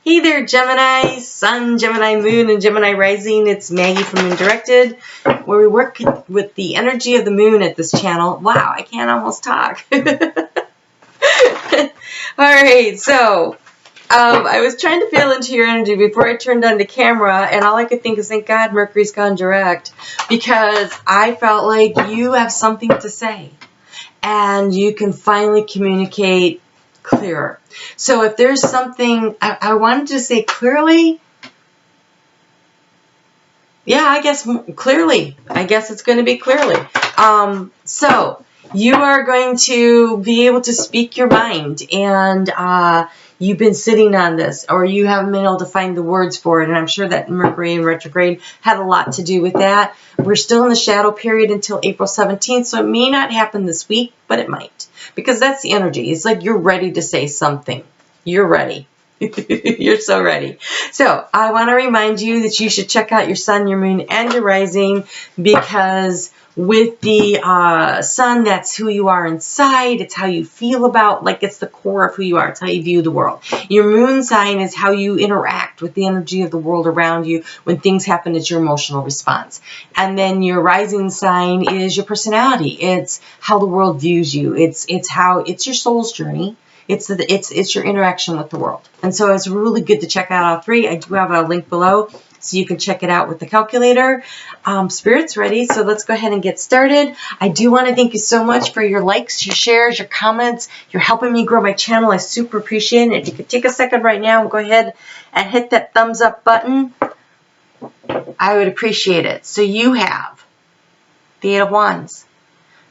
Hey there, Gemini, Sun, Gemini Moon, and Gemini Rising. It's Maggie from Moon Directed, where we work with the energy of the moon at this channel. Wow, I can't almost talk. All right, so I was trying to feel into your energy before I turned on the camera, and all I could think is, thank God Mercury's gone direct, because I felt like you have something to say, and you can finally communicate clearer. So if there's something, I wanted to say clearly, yeah, I guess clearly. I guess it's going to be clearly. So you are going to be able to speak your mind, and you've been sitting on this, or you haven't been able to find the words for it, and I'm sure that Mercury in retrograde had a lot to do with that. We're still in the shadow period until April 17th, so it may not happen this week, but it might, because that's the energy. It's like you're ready to say something. You're ready. You're so ready. So I want to remind you that you should check out your sun, your moon, and your rising, because with the sun, that's who you are inside. It's how you feel about, like, it's the core of who you are. It's how you view the world. Your moon sign is how you interact with the energy of the world around you. When things happen, it's your emotional response. And then your rising sign is your personality. It's how the world views you. It's your soul's journey. It's your interaction with the world. And so it's really good to check out all three. I do have a link below, so you can check it out with the calculator. Spirit's ready, so let's go ahead and get started. I do want to thank you so much for your likes, your shares, your comments. You're helping me grow my channel. I super appreciate it. If you could take a second right now and go ahead and hit that thumbs up button, I would appreciate it. So you have the Eight of Wands.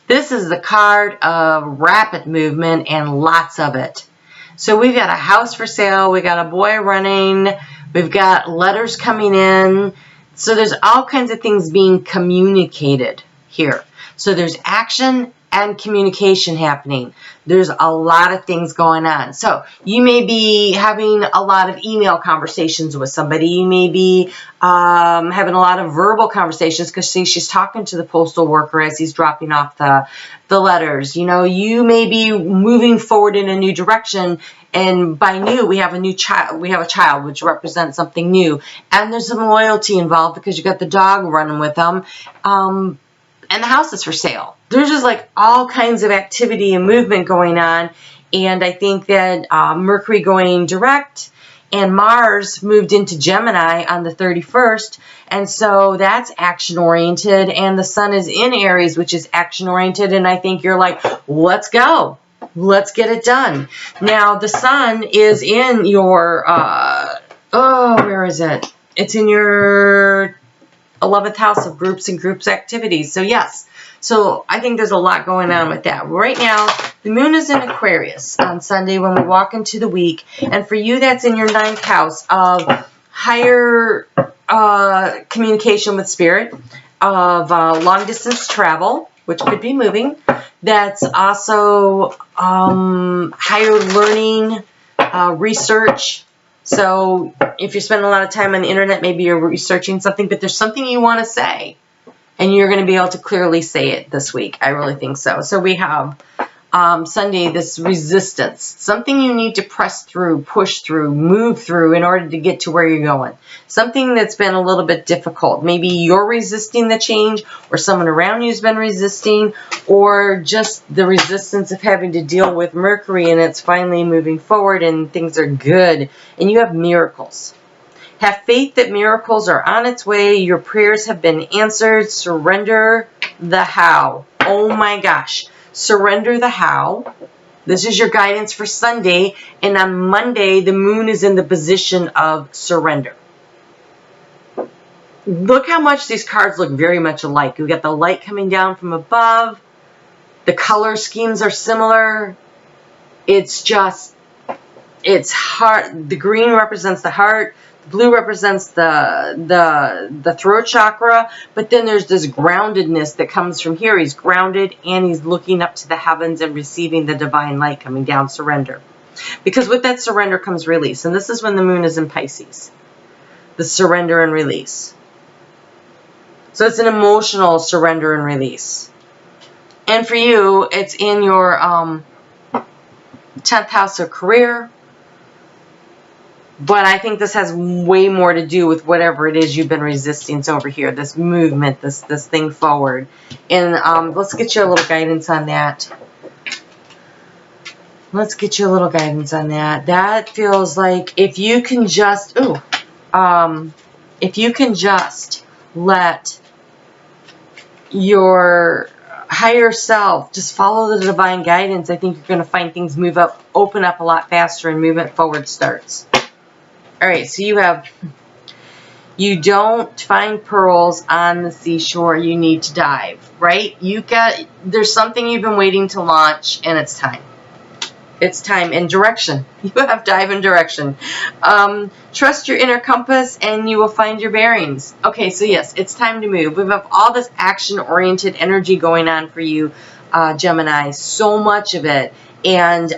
This is the card of rapid movement and lots of it. So we've got a house for sale. We got a boy running. We've got letters coming in. So there's all kinds of things being communicated here. So there's action and communication happening. There's a lot of things going on. So you may be having a lot of email conversations with somebody. You may be having a lot of verbal conversations, because she's talking to the postal worker as he's dropping off the letters. You know, you may be moving forward in a new direction. And by new, we have a new child. We have a child, which represents something new. And there's some loyalty involved, because you got the dog running with them. And the house is for sale. There's just like all kinds of activity and movement going on. And I think that Mercury going direct and Mars moved into Gemini on the 31st. And so that's action oriented. And the sun is in Aries, which is action oriented. And I think you're like, let's go. Let's get it done. Now, the sun is in your, where is it? It's in your 11th house of groups and groups activities. So yes, so I think there's a lot going on with that. Right now, the moon is in Aquarius on Sunday when we walk into the week. And for you, that's in your 9th house of higher communication with spirit, of long distance travel, which could be moving. That's also higher learning, research. So if you're spending a lot of time on the internet, maybe you're researching something, but there's something you want to say, and you're going to be able to clearly say it this week. I really think so. So we have Sunday, this resistance, something you need to press through, push through, move through in order to get to where you're going. Something that's been a little bit difficult. Maybe you're resisting the change, or someone around you has been resisting, or just the resistance of having to deal with Mercury, and it's finally moving forward and things are good. And you have miracles. Have faith that miracles are on its way. Your prayers have been answered. Surrender the how. Oh my gosh. Surrender the how. This is your guidance for Sunday. And on Monday, the moon is in the position of surrender. Look how much these cards look very much alike. We got the light coming down from above. The color schemes are similar. It's just, it's heart. The green represents the heart. Blue represents the throat chakra, but then there's this groundedness that comes from here. He's grounded and he's looking up to the heavens and receiving the divine light coming down, surrender. Because with that surrender comes release, and this is when the moon is in Pisces. The surrender and release. So it's an emotional surrender and release. And for you, it's in your 10th house of career. But I think this has way more to do with whatever it is you've been resisting over here, this movement, this thing forward. And let's get you a little guidance on that. Let's get you a little guidance on that. That feels like if you can just, if you can just let your higher self just follow the divine guidance, I think you're going to find things move up, open up a lot faster, and movement forward starts. All right, so you don't find pearls on the seashore, you need to dive, right? There's something you've been waiting to launch, and it's time. It's time and direction. You have dive and direction. Trust your inner compass and you will find your bearings. Okay, so yes, it's time to move. We have all this action-oriented energy going on for you, Gemini. So much of it. And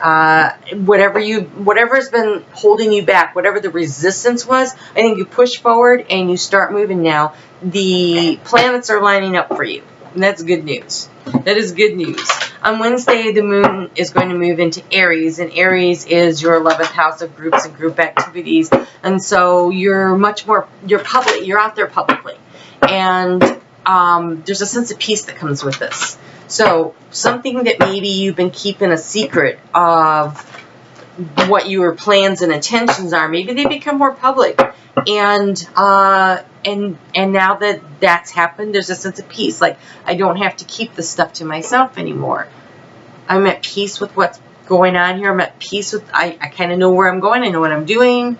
whatever's been holding you back, whatever the resistance was, I think you push forward and you start moving now. The planets are lining up for you. And that's good news. That is good news. On Wednesday, the moon is going to move into Aries, and Aries is your 11th house of groups and group activities. And so you're much more, you're out there publicly. And there's a sense of peace that comes with this. So something that maybe you've been keeping a secret of what your plans and intentions are, maybe they become more public. And now that that's happened, there's a sense of peace. Like, I don't have to keep this stuff to myself anymore. I'm at peace with what's going on here. I'm at peace with, I kind of know where I'm going. I know what I'm doing.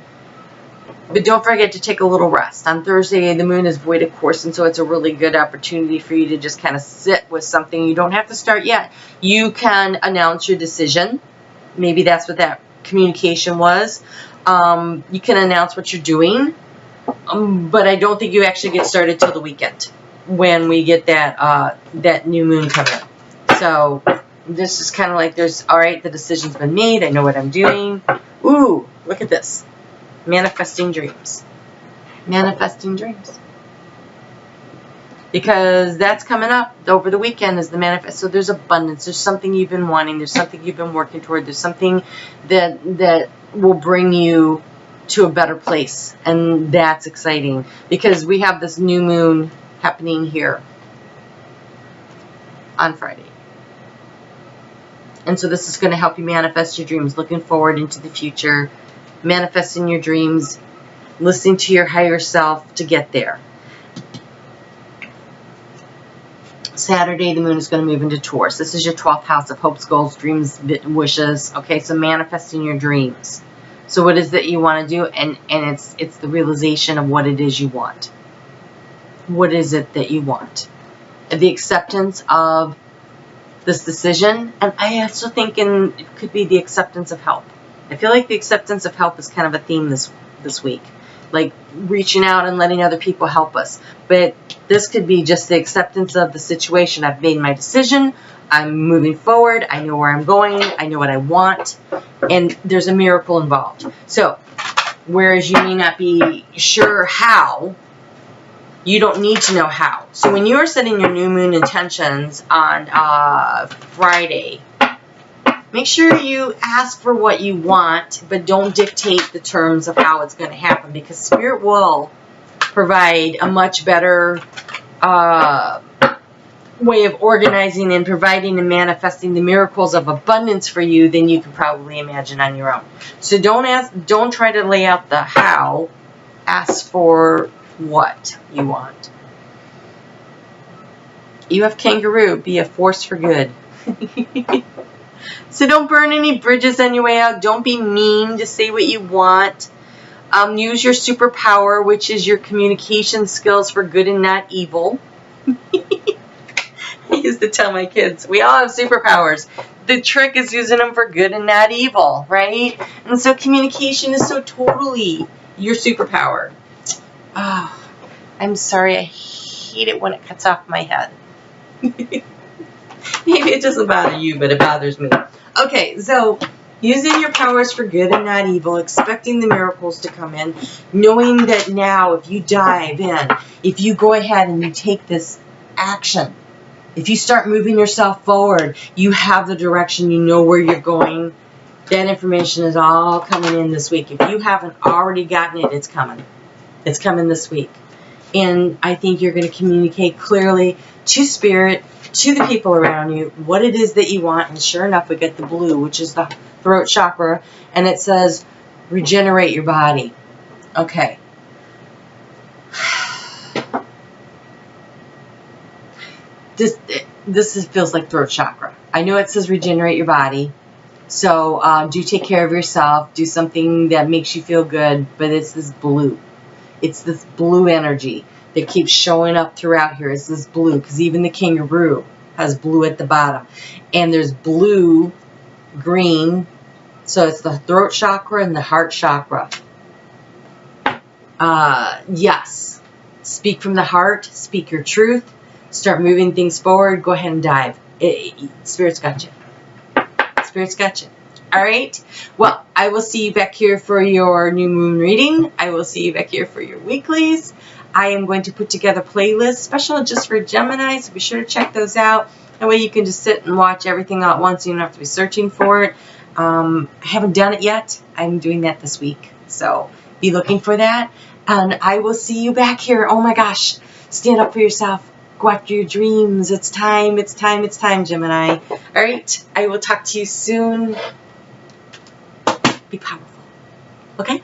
But don't forget to take a little rest. On Thursday, the moon is void of course, and so it's a really good opportunity for you to just kind of sit with something. You don't have to start yet. You can announce your decision. Maybe that's what that communication was. You can announce what you're doing, but I don't think you actually get started till the weekend when we get that new moon coming. So this is kind of like all right, the decision's been made. I know what I'm doing. Ooh, look at this. Manifesting dreams. Manifesting dreams. Because that's coming up over the weekend is the manifest. So there's abundance. There's something you've been wanting. There's something you've been working toward. There's something that will bring you to a better place. And that's exciting. Because we have this new moon happening here on Friday. And so this is going to help you manifest your dreams. Looking forward into the future. Manifesting your dreams. Listening to your higher self to get there. Saturday, the moon is going to move into Taurus. This is your 12th house of hopes, goals, dreams, wishes. Okay, so manifesting your dreams. So what is it you want to do? And it's the realization of what it is you want. What is it that you want? The acceptance of this decision. And I also think it could be the acceptance of help. I feel like the acceptance of help is kind of a theme this week. Like reaching out and letting other people help us. But this could be just the acceptance of the situation. I've made my decision. I'm moving forward. I know where I'm going. I know what I want. And there's a miracle involved. So, whereas you may not be sure how, you don't need to know how. So when you're setting your new moon intentions on Friday, make sure you ask for what you want, but don't dictate the terms of how it's going to happen, because Spirit will provide a much better way of organizing and providing and manifesting the miracles of abundance for you than you can probably imagine on your own. So don't try to lay out the how. Ask for what you want. You have Kangaroo. Be a force for good. So don't burn any bridges on your way out. Don't be mean. Just say what you want. Use your superpower, which is your communication skills, for good and not evil. I used to tell my kids, we all have superpowers. The trick is using them for good and not evil, right? And so communication is so totally your superpower. Oh, I'm sorry. I hate it when it cuts off my head. Maybe it doesn't bother you, but it bothers me. Okay, so using your powers for good and not evil, expecting the miracles to come in, knowing that now if you dive in, if you go ahead and you take this action, if you start moving yourself forward, you have the direction, you know where you're going, That information is all coming in this week. If you haven't already gotten it, it's coming. It's coming this week. And I think you're going to communicate clearly to Spirit, to the people around you, what it is that you want. And sure enough, we get the blue, which is the throat chakra. And it says, regenerate your body. Okay. This feels like throat chakra. I know it says regenerate your body. So do take care of yourself. Do something that makes you feel good. But it's this blue. It's this blue energy that keeps showing up throughout here. It's this blue, because even the kangaroo has blue at the bottom. And there's blue, green. So it's the throat chakra and the heart chakra. Yes. Speak from the heart. Speak your truth. Start moving things forward. Go ahead and dive. Spirit's got you. Spirit's got you. All right. Well, I will see you back here for your new moon reading. I will see you back here for your weeklies. I am going to put together playlists special just for Gemini, so be sure to check those out. That way you can just sit and watch everything all at once. You don't have to be searching for it. I haven't done it yet. I'm doing that this week. So be looking for that. And I will see you back here. Oh my gosh. Stand up for yourself. Go after your dreams. It's time. It's time. It's time, Gemini. All right. I will talk to you soon. Be powerful. Okay?